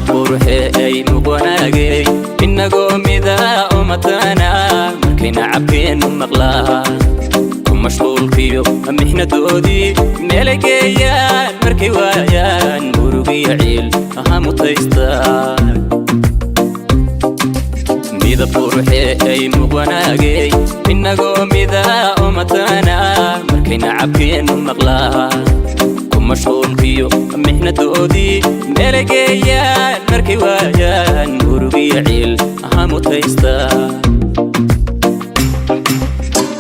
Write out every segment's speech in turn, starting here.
buruxey muqwanaagay inagoo midaa umatana markayna cabkeennu maqlaa ku mashquulkiyo mixnadoodii meelay geeyaan markay waayaan murugiyo ciil ahaa mutaystaan mida buruxey muqwanaagay inagoo midaa umatana markayna cabkeennu maqlaa mashquulkiyo mixnadoodii meelay geeyaan markay waayaan murugiyo ciil ahaa mutaystaan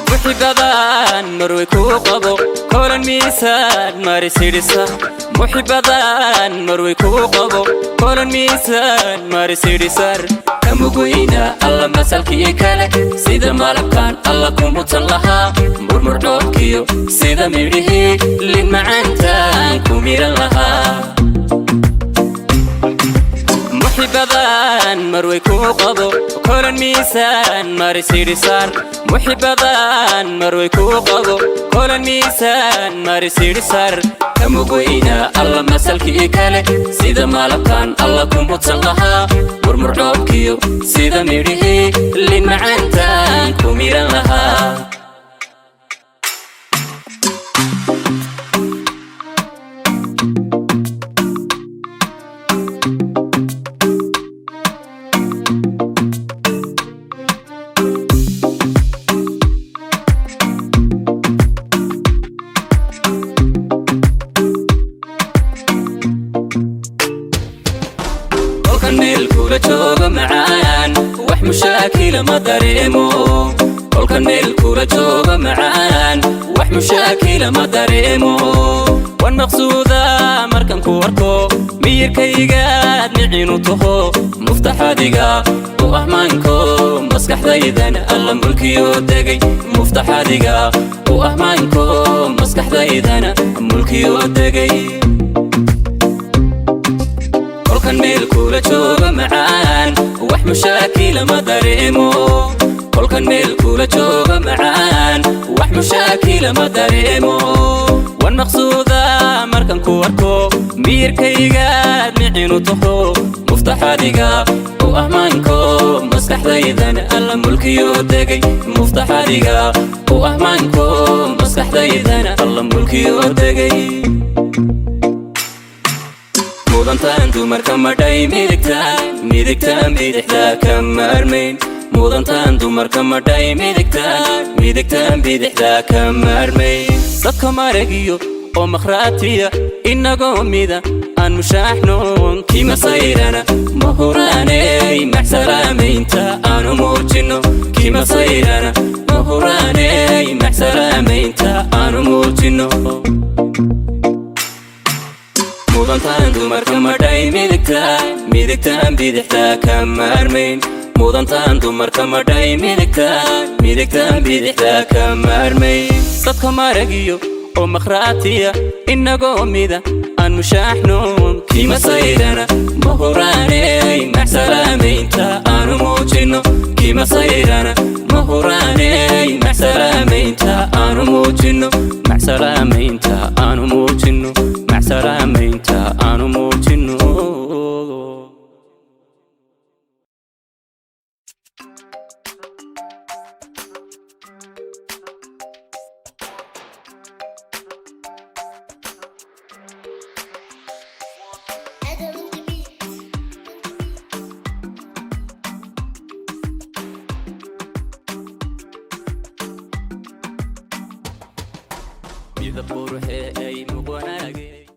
wixii badan marway kuu qabo kolan miisaan marisidhisa wixii badan marway kuu qabo kolan miisaan marisidhisar kamugweyna alla masalkii kale sida malabkaan alla ku mutan lahaa murmur dhoobkiyo sida midhihii lin macaantaan ku miran lahaa muxibadan marway kuu qabo kolan miisaan marisidhisar muxibadan marway kuu qabo kolan miisaan marisidhisar kamugweyna alla masalkii kale sida malabkaan alla ku mutan lahaa murmur dhoobkiyo sida midhihii lin macaantaan ku miran lahaa ميل كولا جوغا معان وح مشاكل ما دريمو كل كان ميل كولا جوغا معان وح مشاكل ما دريمو والمقصودة مركن كوركو مير كيغاد نعينو تهو مفتاح ديغا وأهمانكو مسكح دايدان ألا ملكيو داقي مفتاح ديغا وأهمانكو مسكح دايدان ملكيو داقي كان ميل كولا جوغا معان وح مشاكل ما دريمو كل كان ميل كولا جوغا معان وح مشاكل ما دريمو والمقصودة مركن كوركو مير كيغاد نعينو تهو مفتاح ديغا وأهمانكو مسكح دايدان ألا ملكيو داقي مفتاح ديغا وأهمانكو مسكح دايدان ألا ملكيو داقي مودنتان dumarka madhay midigtaan bidixda ka maarmayn muddantaan dumarka madhay midigtaan bidixda ka maarmayn dadka maragiyo oo makhraatiya inagoo mida aan mushaaxnoon kima sayrana mahuraaney maxsalaamaynta aanu muujino kima sayrana mahuraaney maxsalaamaynta aanu muujino مودنتان dumarka madhay midigtaan bidixda ka maarmayn muddantaan dumarka madhay midigtaan bidixda ka maarmayn dadka maragiyo oo makhraatiya inagoo mida aan mushaaxnoon kima sayrana mahuraaney maxsalaamaynta aanu muujino kima sayrana mahuraaney maxsalaamaynta aanu muujino maxsalaamaynta aanu muujino maxsalaamaynta aanu muujino mida buruxey muqwanaagay